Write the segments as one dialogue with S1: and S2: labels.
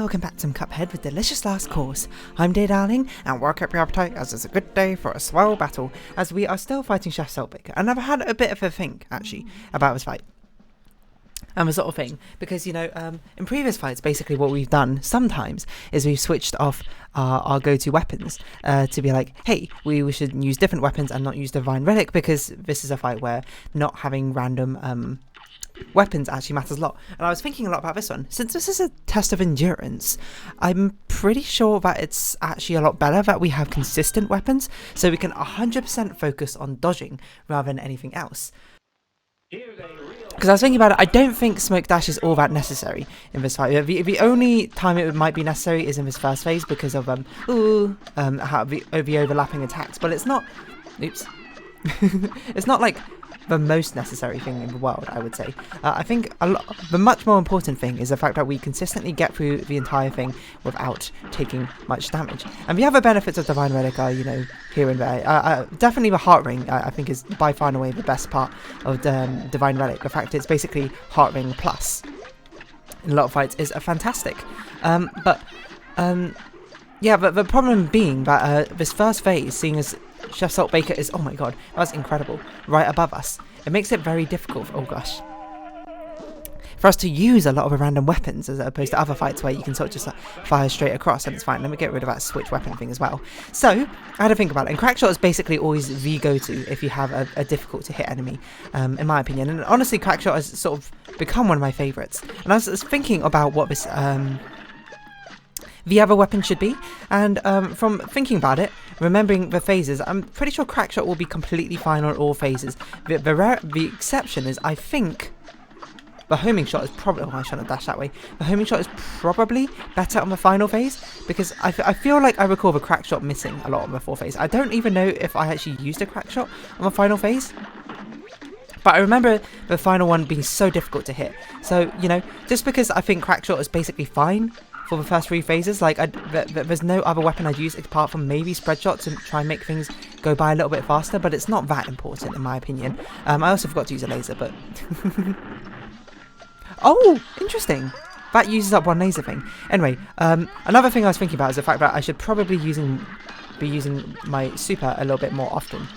S1: welcome back to Cuphead with delicious last course. I'm Dear Darling, and work up your appetite as it's a good day for a swell battle, as we are still fighting Chef Saltbaker, and I've had a bit of a think, actually, about this fight. And the sort of thing, because, you know, in previous fights, basically what we've done sometimes is we've switched off our go-to weapons to be like, hey, we should use different weapons and not use Divine Relic, because this is a fight where not having random weapons actually matters a lot. And I was thinking a lot about this one. Since this is a test of endurance, I'm pretty sure that it's actually a lot better that we have consistent weapons, so we can 100% focus on dodging rather than anything else. Because I was thinking about it, I don't think Smoke Dash is all that necessary in this fight. The only time it might be necessary is in this first phase because of how the overlapping attacks. But it's not. Oops. It's not like the most necessary thing in the world, I would say. I think the much more important thing is the fact that we consistently get through the entire thing without taking much damage. And the other benefits of Divine Relic are, you know, here and there. Definitely the Heart Ring, I think, is by far and away the best part of Divine Relic. The fact it's basically Heart Ring plus in a lot of fights is fantastic. Yeah, but the problem being that this first phase, seeing as Chef Saltbaker is, oh my god, that's incredible, right above us. It makes it very difficult, for us to use a lot of the random weapons as opposed to other fights where you can sort of just fire straight across and it's fine. Let me get rid of that switch weapon thing as well. So, I had to think about it, and Crackshot is basically always the go-to if you have a difficult to hit enemy, in my opinion. And honestly, Crackshot has sort of become one of my favourites. And I was thinking about what this the other weapon should be, and from thinking about it, remembering the phases, I'm pretty sure Crackshot will be completely fine on all phases. The exception is, I think, the homing shot is probably, oh, I shouldn't have dashed that way. The homing shot is probably better on the final phase, because I feel like I recall the Crackshot missing a lot on the fourth phase. I don't even know if I actually used a Crackshot on the final phase, but I remember the final one being so difficult to hit. So, you know, just because I think Crackshot is basically fine for the first three phases, like there's no other weapon I'd use apart from maybe spread shot to try and make things go by a little bit faster, but it's not that important in my opinion. I also forgot to use a laser, but oh, interesting, that uses up one laser thing. Anyway, another thing I was thinking about is the fact that I should probably be using my super a little bit more often.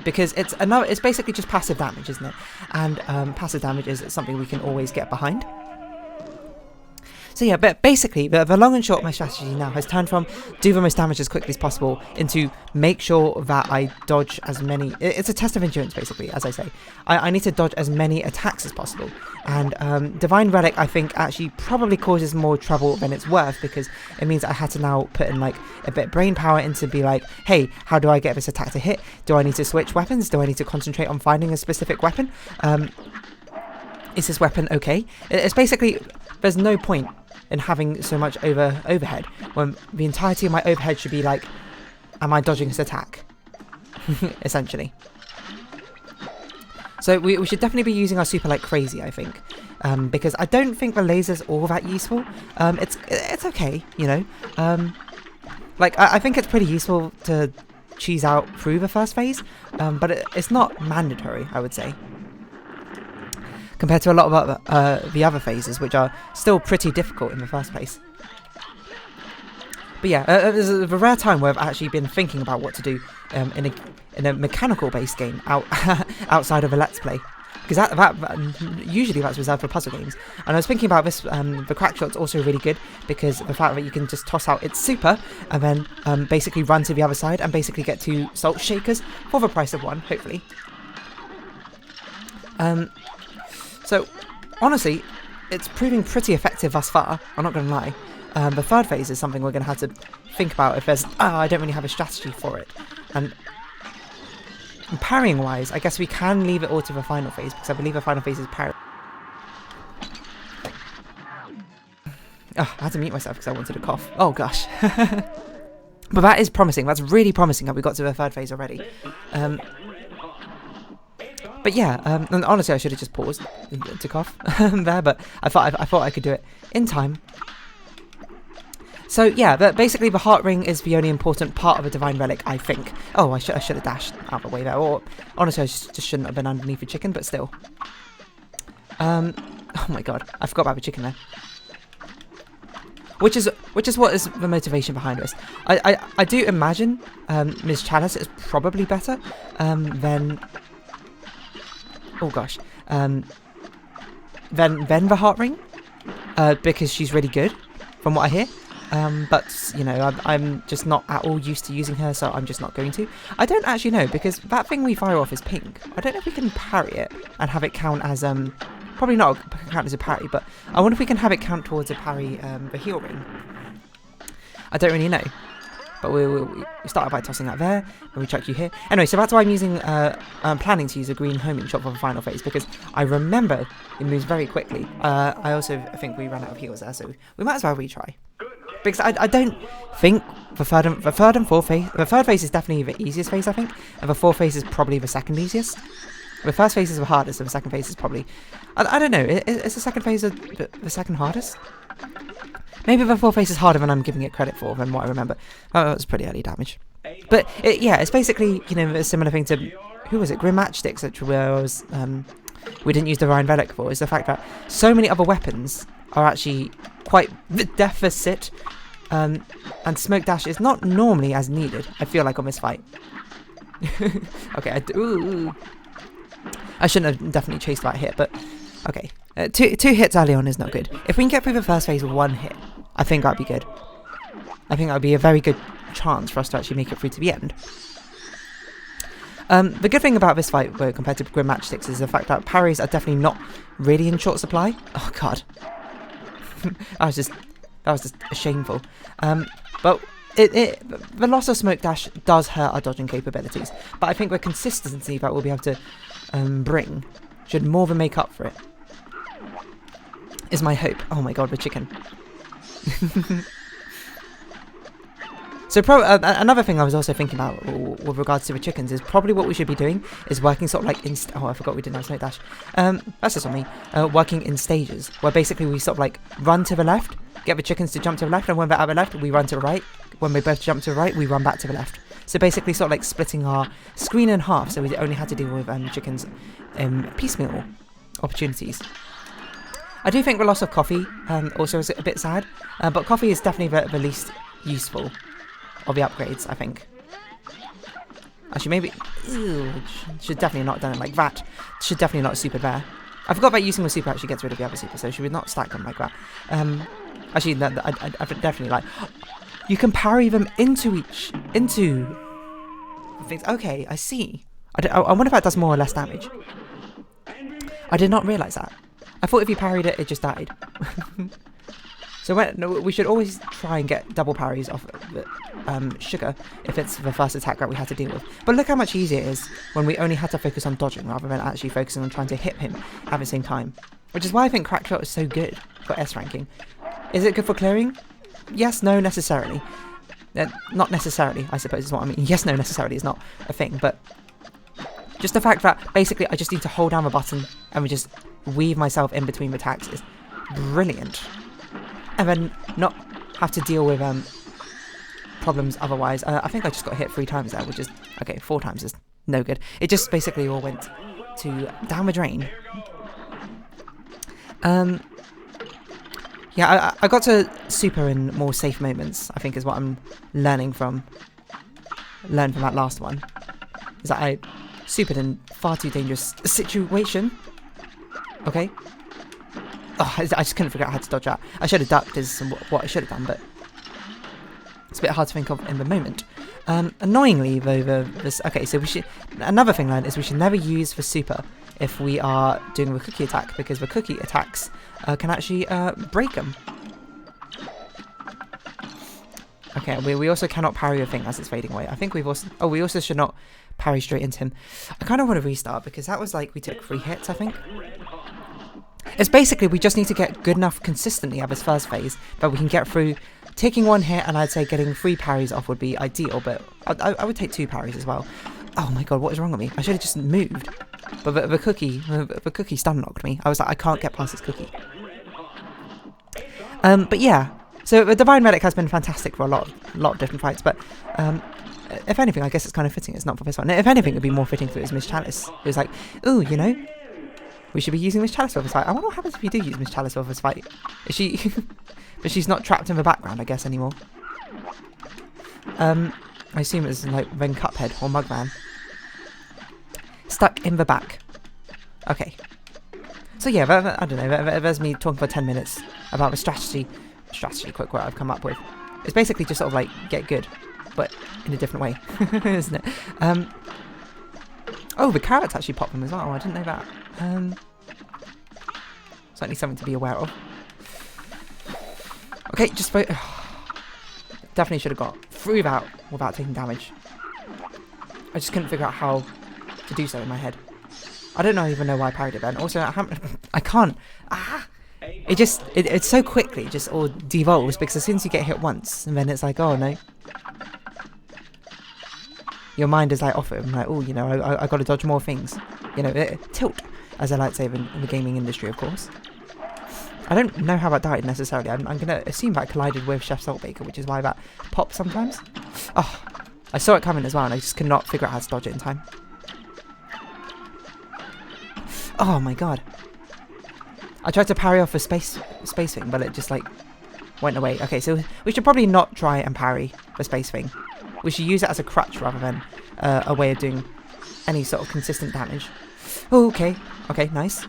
S1: Because it's basically just passive damage, isn't it? And passive damage is something we can always get behind. So yeah, but basically, the long and short of my strategy now has turned from do the most damage as quickly as possible into make sure that I dodge as many. It's a test of endurance, basically, as I say. I need to dodge as many attacks as possible. And Divine Relic, I think, actually probably causes more trouble than it's worth, because it means I had to now put in like a bit of brain power into be like, hey, how do I get this attack to hit? Do I need to switch weapons? Do I need to concentrate on finding a specific weapon? Is this weapon okay? It's basically, there's no point in having so much overhead when the entirety of my overhead should be like, am I dodging this attack? Essentially. So we should definitely be using our super like crazy, I think, because I don't think the laser's all that useful. It's okay, you know. Like I think it's pretty useful to cheese out through the first phase, but it's not mandatory, I would say, compared to a lot of the other phases, which are still pretty difficult in the first place. But yeah, there's a rare time where I've actually been thinking about what to do in a mechanical-based game outside of a Let's Play, because that usually that's reserved for puzzle games. And I was thinking about this. The Crackshot's also really good because the fact that you can just toss out its super and then basically run to the other side and basically get 2 salt shakers for the price of 1, hopefully. So, honestly, it's proving pretty effective thus far, I'm not going to lie. The third phase is something we're going to have to think about if there's, I don't really have a strategy for it. And parrying-wise, I guess we can leave it all to the final phase, because I believe the final phase is parry. Oh, I had to mute myself because I wanted to cough. Oh, gosh. But that is promising. That's really promising that we got to the third phase already. But yeah, and honestly, I should have just paused to cough there, but I thought I could do it in time. So yeah, but basically the Heart Ring is the only important part of a Divine Relic, I think. Oh, I should have dashed out of the way there, or honestly, I just shouldn't have been underneath the chicken, but still. Oh my god, I forgot about the chicken there. which is what is the motivation behind this. I do imagine Ms. Chalice is probably better than than the heart ring, because she's really good from what I hear. But you know, I'm just not at all used to using her, so I'm just not going to. I don't actually know, because that thing we fire off is pink. I don't know if we can parry it and have it count as probably not count as a parry, but I wonder if we can have it count towards a parry the heal ring. I don't really know. But we started by tossing that there, and we chuck you here. Anyway, so that's why I'm planning to use a green homing shot for the final phase, because I remember it moves very quickly. I also think we ran out of heals there, so we might as well retry. Because I don't think the third and fourth phase, the third phase is definitely the easiest phase, I think, and the fourth phase is probably the second easiest. The first phase is the hardest, and the second phase is probably, I don't know, is the second phase the second hardest? Maybe the fourth phase is harder than I'm giving it credit for, than what I remember. Oh, that was pretty early damage. But, yeah, it's basically, you know, a similar thing to, who was it, Grim Matchsticks, which was, we didn't use the Rhine Relic for, is the fact that so many other weapons are actually quite deficit, and Smoke Dash is not normally as needed, I feel like, on this fight. Okay, I shouldn't have definitely chased that hit, but okay. Two hits early on is not good. If we can get through the first phase with one hit, I think that'd be good. I think that would be a very good chance for us to actually make it through to the end. The good thing about this fight, compared to Grim Matchsticks, is the fact that parries are definitely not really in short supply. Oh god, that was just shameful. But the loss of Smoke Dash does hurt our dodging capabilities. But I think the consistency that we'll be able to bring should more than make up for it. Is my hope. Oh my god, the chicken. So another thing I was also thinking about with regards to the chickens is probably what we should be doing is working sort of like in... Oh, I forgot we didn't have Smoke Dash. That's just on me. Working in stages, where basically we sort of like run to the left, get the chickens to jump to the left, and when they're at the left, we run to the right. When we both jump to the right, we run back to the left. So basically sort of like splitting our screen in half, so we only had to deal with chickens piecemeal opportunities. I do think the loss of coffee also is a bit sad, but coffee is definitely the least useful of the upgrades, I think. Actually, maybe... Ew, should definitely not have done it like that. Should definitely not super there. I forgot that using the super actually gets rid of the other super, so should we not stack them like that? Actually, I definitely like... You can parry them into things. Okay, I see. I wonder if that does more or less damage. I did not realise that. I thought if you parried it, it just died. So we should always try and get double parries off Sugar if it's the first attack that we had to deal with. But look how much easier it is when we only had to focus on dodging rather than actually focusing on trying to hit him at the same time. Which is why I think Crackshot is so good for S ranking. Is it good for clearing? Yes, no, necessarily. Not necessarily, I suppose is what I mean. Yes, no, necessarily is not a thing, but just the fact that basically I just need to hold down the button and we just weave myself in between the attacks is brilliant. And then not have to deal with problems otherwise. I think I just got hit 3 times there, which is... Okay, 4 times is no good. It just basically all went to down the drain. Yeah, I got to super in more safe moments, I think is what I'm learning from that last one. Is that I supered in far too dangerous situation. Okay. Oh, I just couldn't figure out how to dodge that. I should have ducked is what I should have done, but it's a bit hard to think of in the moment. Annoyingly, though, okay, so we should... Another thing learned is we should never use the super if we are doing the cookie attack, because the cookie attacks can actually break them. Okay, we also cannot parry a thing as it's fading away. I think we've also... Oh, we also should not parry straight into him. I kind of want to restart, because that was like we took 3 hits, I think. It's basically we just need to get good enough consistently at this first phase that we can get through taking 1 hit, and I'd say getting 3 parries off would be ideal, but I would take 2 parries as well. Oh my god, what is wrong with me? I should have just moved. But the cookie stun knocked me. I was like, I can't get past this cookie. But yeah, so the Divine Relic has been fantastic for a lot of different fights, but if anything, I guess it's kind of fitting it's not for this one. If anything, it would be more fitting for it is Miss Chalice. It was like, ooh, you know, we should be using Miss Chalice for this fight. I wonder what happens if you do use Miss Chalice for this fight. Is she... But she's not trapped in the background, I guess, anymore. I assume it's like then Cuphead or Mugman. Stuck in the back. Okay. So yeah, I don't know, there's me talking for 10 minutes about the strategy quick what I've come up with. It's basically just sort of like get good, but in a different way, isn't it? Oh, the carrots actually pop them as well. I didn't know that. Certainly something to be aware of. Okay, just vote. Definitely should have got through that without taking damage. I just couldn't figure out how to do so in my head. I don't even know why I parried it then. Also, I can't. It's so quickly, it just all devolves, because as soon as you get hit once, and then it's like, oh no. Your mind is like off it. I'm like, oh, you know, I got to dodge more things. You know, tilt, as I like to say in the gaming industry, of course. I don't know how that died necessarily. I'm going to assume that collided with Chef Saltbaker, which is why that pops sometimes. Oh, I saw it coming as well, and I just could not figure out how to dodge it in time. Oh my god. I tried to parry off a space thing, but it just like went away. Okay, so we should probably not try and parry the space thing. We should use it as a crutch rather than a way of doing any sort of consistent damage. Oh, okay. Okay, nice.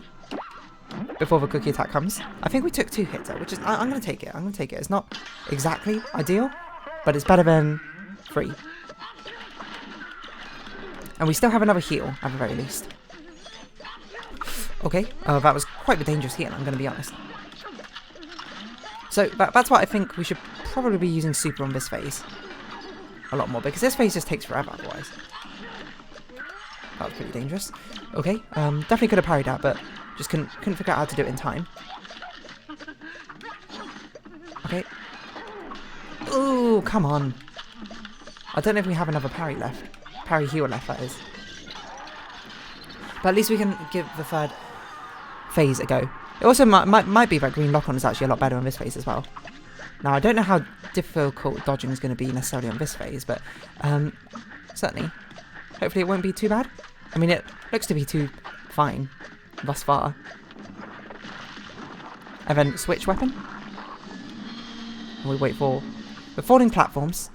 S1: Before the cookie attack comes. I think we took 2 hits though, which is... I'm going to take it. I'm going to take it. It's not exactly ideal, but it's better than 3. And we still have another heal, at the very least. Okay, that was quite a dangerous heal, I'm going to be honest. So, that's why I think we should probably be using super on this phase. A lot more, because this phase just takes forever otherwise. That was pretty dangerous. Okay, definitely could have parried that, but just couldn't figure out how to do it in time. Okay. Ooh, come on. I don't know if we have another parry left. Parry heal left, that is. But at least we can give the third phase a go. It also might be that green lock-on is actually a lot better on this phase as well. Now, I don't know how difficult dodging is going to be necessarily on this phase, but certainly, hopefully it won't be too bad. I mean, it looks to be too fine thus far. And then switch weapon. And we wait for the falling platforms.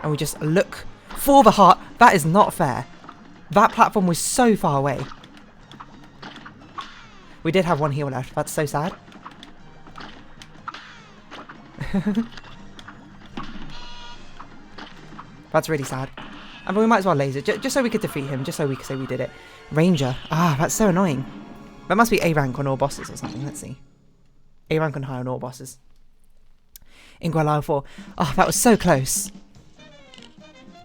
S1: And we just look for the heart. That is not fair. That platform was so far away. We did have 1 heal left. That's so sad. That's really sad. And we might as well laser, just so we could defeat him, just so we could say we did it. Ranger. Ah, that's so annoying. That must be A rank on all bosses or something. Let's see. A rank on high on all bosses. Inkwell Isle 4. Oh, that was so close.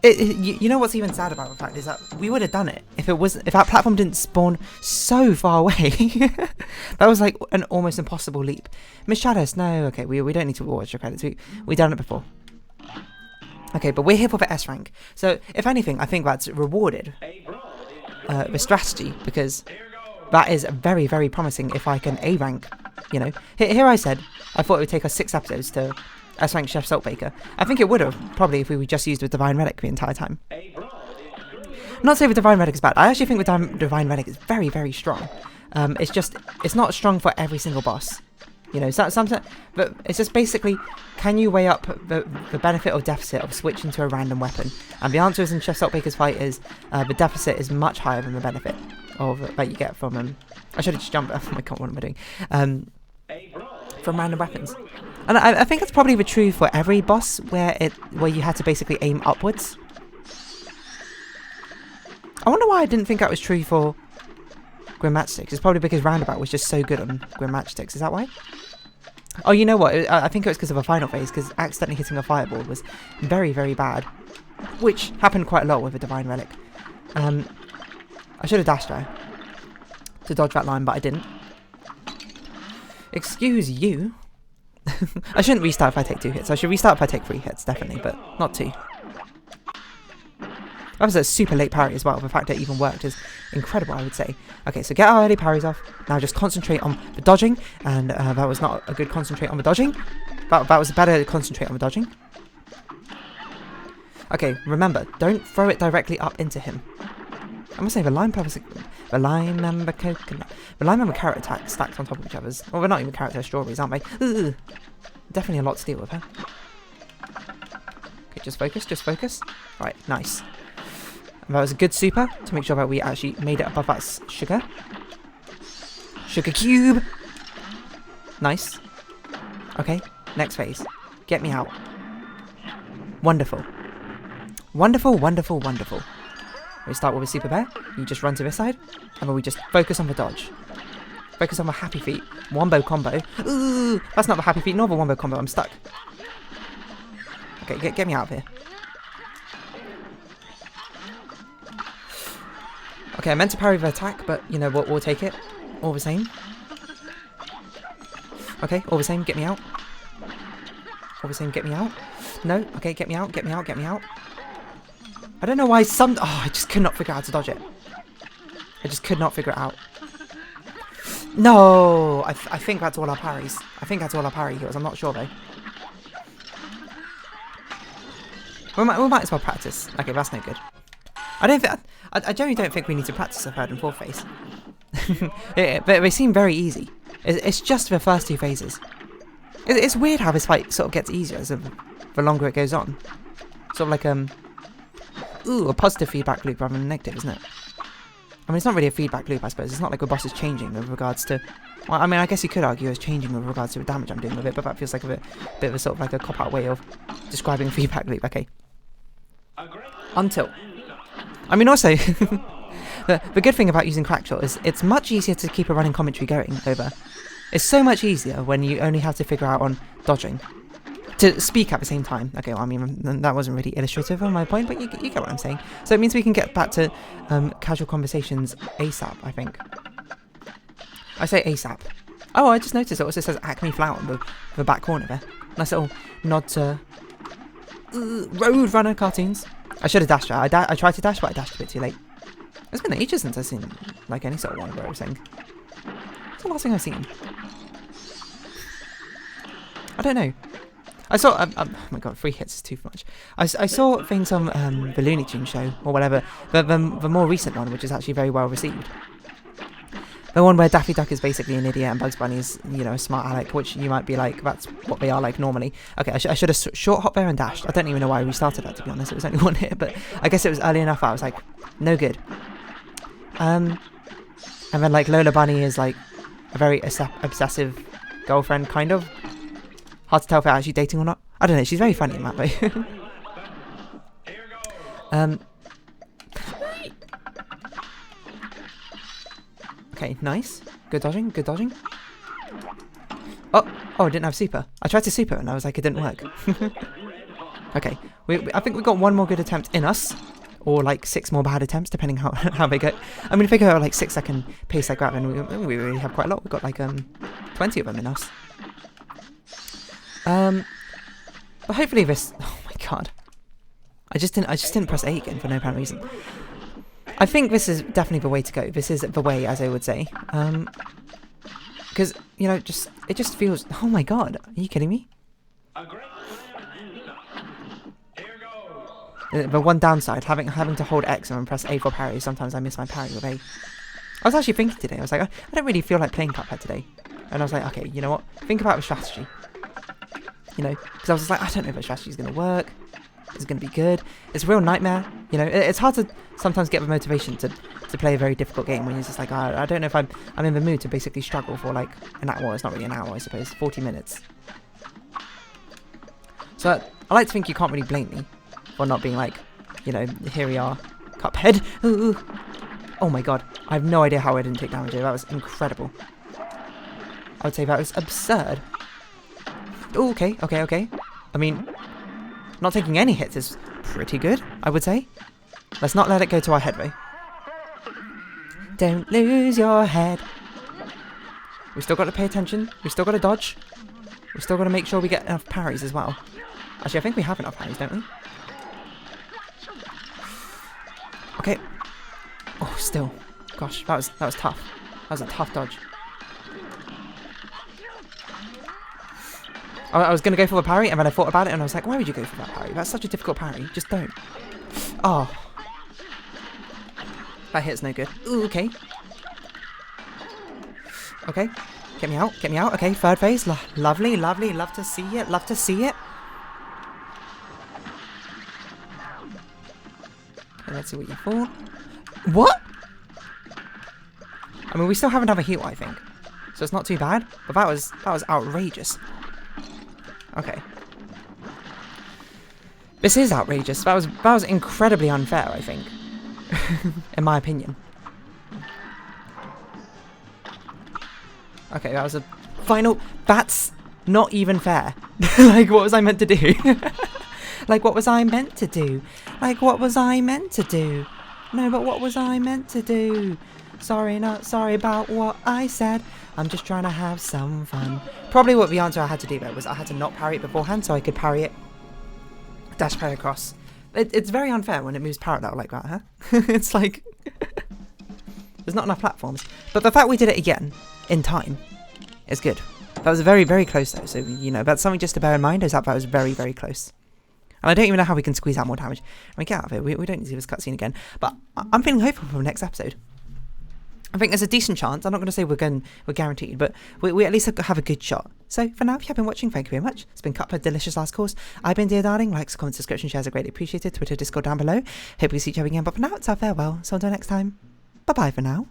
S1: You know what's even sad about the fact is that we would have done it if that platform didn't spawn so far away. That was like an almost impossible leap. Miss Chalice, no, okay, we don't need to watch your credits. We done it before. Okay, but we're here for the S rank. So if anything, I think that's rewarded the strategy, because that is very, very promising. If I can A rank, you know, here I said I thought it would take us 6 episodes to S rank Chef Saltbaker. I think it would have, probably, if we just used the Divine Relic the entire time. Not to say the Divine Relic is bad. I actually think the Divine Relic is very, very strong. It's not strong for every single boss. You know, sometimes, but it's just basically, can you weigh up the benefit or deficit of switching to a random weapon? And the answer is in Chef Saltbaker's fight is the deficit is much higher than the benefit that you get from I should have just jumped. Oh my god, what am I doing? From random weapons. And I think it's probably the true for every boss where you had to basically aim upwards. I wonder why I didn't think that was true for Grim Matchsticks. It's probably because Roundabout was just so good on Grim Matchsticks. Is that why? Oh, you know what? I think it was because of a final phase, because accidentally hitting a fireball was very, very bad. Which happened quite a lot with a Divine Relic. I should have dashed there to dodge that line, but I didn't. Excuse you. I shouldn't restart if I take 2 hits. I should restart if I take 3 hits, definitely, but not 2. That was a super late parry as well. The fact that it even worked is incredible, I would say. Okay, so get our early parries off. Now just concentrate on the dodging. And that was not a good concentrate on the dodging. That was a better concentrate on the dodging. Okay, remember, don't throw it directly up into him. I must say, the The lime and the coconut. The lime and the carrot attack stacked on top of each other's. Well, we're not even carrot, they're strawberries, aren't they? Ugh. Definitely a lot to deal with, huh? Okay, just focus, just focus. Right, nice. And that was a good super to make sure that we actually made it above that sugar. Sugar cube! Nice. Okay, next phase. Get me out. Wonderful. Wonderful, wonderful, wonderful. We start with a super bear. You just run to this side. And then we just focus on the dodge. Focus on the happy feet. Wombo combo. Ooh, that's not the happy feet nor the wombo combo. I'm stuck. Okay, get me out of here. Okay, I meant to parry the attack, but you know what? We'll take it. All the same. Okay, all the same. Get me out. All the same. Get me out. No. Okay, get me out. Get me out. Get me out. I don't know why some... Oh, I just could not figure out how to dodge it. I just could not figure it out. No! I think that's all our parries. I think that's all our parry heals. I'm not sure, though. We might as well practice. Okay, that's no good. I generally don't think we need to practice the third and fourth phase. But they seem very easy. It's just the first two phases. It's weird how this fight sort of gets easier as the longer it goes on. Sort of like, ooh, a positive feedback loop rather than a negative, isn't it? I mean, it's not really a feedback loop, I suppose. It's not like the boss is changing with regards to... Well, I mean, I guess you could argue it's changing with regards to the damage I'm doing with it, but that feels like a bit of a sort of like a cop-out way of describing a feedback loop. Okay. Until... I mean, also, the good thing about using Crackshot is it's much easier to keep a running commentary going over. It's so much easier when you only have to figure out on dodging. To speak at the same time. Okay, well, I mean, that wasn't really illustrative on my point, but you get what I'm saying. So it means we can get back to casual conversations ASAP, I think. I say ASAP. Oh, I just noticed it also says Acme Flower in the back corner there. Nice little nod to Roadrunner cartoons. I should have dashed that. I tried to dash, but I dashed a bit too late. It's been ages since I've seen like any sort of one where I was saying. What's the last thing I've seen? I don't know. I saw, oh my god, 3 hits is too much. I saw things on the Looney Tunes show, or whatever, the more recent one, which is actually very well received. The one where Daffy Duck is basically an idiot and Bugs Bunny is, you know, a smart aleck, which you might be like, that's what they are like normally. Okay, I should have short hop there and dashed. I don't even know why I restarted that, to be honest. It was only 1 hit, but I guess it was early enough. I was like, no good. And then like Lola Bunny is like a very obsessive girlfriend, kind of. Hard to tell if they're actually dating or not. I don't know, she's very funny in that way. Okay, nice. Good dodging, good dodging. Oh, I didn't have super. I tried to super and I was like, it didn't work. Okay, I think we've got 1 more good attempt in us. Or like 6 more bad attempts, depending how they go. I mean, if we go at like 6-second pace like that, then we really have quite a lot. We've got like 20 of them in us. But hopefully this... Oh my god. I just didn't press A again for no apparent reason. I think this is definitely the way to go. This is the way, as I would say. Because, you know, it just feels... Oh my god. Are you kidding me? The one downside, having to hold X and press A for parry, sometimes I miss my parry with A. I was actually thinking today, I was like, I don't really feel like playing Cuphead today. And I was like, okay, you know what? Think about the strategy. You know, because I was just like, I don't know if the strategy is going to work. It's going to be good. It's a real nightmare. You know, it's hard to sometimes get the motivation to play a very difficult game when you're just like, I don't know if I'm in the mood to basically struggle for like an hour. Well, it's not really an hour, I suppose. 40 minutes. So I like to think you can't really blame me for not being like, you know, here we are, Cuphead. Ooh. Oh my god, I have no idea how I didn't take damage there. That was incredible. I would say that was absurd. Ooh, okay. I mean, not taking any hits is pretty good, I would say. Let's not let it go to our head, though. Don't lose your head. We still got to pay attention. We still got to dodge. We still got to make sure we get enough parries as well. Actually, I think we have enough parries, don't we? Okay. Oh, still. Gosh, that was tough. That was a tough dodge. I was going to go for the parry, and then I thought about it, and I was like, why would you go for that parry? That's such a difficult parry. Just don't. Oh. That hit's no good. Ooh, okay. Okay, get me out, get me out. Okay, third phase. Lovely, lovely. Love to see it, love to see it. Okay, let's see what you thought. What? I mean, we still have another heal, I think. So it's not too bad. But that was outrageous. Okay. This is outrageous. That was incredibly unfair, I think. In my opinion. Okay, that was a final... That's not even fair. Like, what was I meant to do? Like, what was I meant to do? Like, what was I meant to do? No, but what was I meant to do? Sorry, not sorry about what I said. I'm just trying to have some fun. Probably what the answer I had to do there was I had to not parry it beforehand so I could parry it. Dash parry across. It's very unfair when it moves parallel like that, huh? It's like... There's not enough platforms. But the fact we did it again, in time, is good. That was very, very close though, so, you know, that's something just to bear in mind, is that was very, very close. And I don't even know how we can squeeze out more damage. I mean, get out of it, we don't need to see this cutscene again. But I'm feeling hopeful for the next episode. I think there's a decent chance. I'm not going to say we're guaranteed, but we at least have a good shot. So for now, if you have been watching, thank you very much. It's been Cuphead, Delicious Last Course. I've been Dear Darling. Likes, comments, subscription, shares are greatly appreciated. Twitter, Discord down below. Hope we see each other again. But for now, it's our farewell. So until next time, bye-bye for now.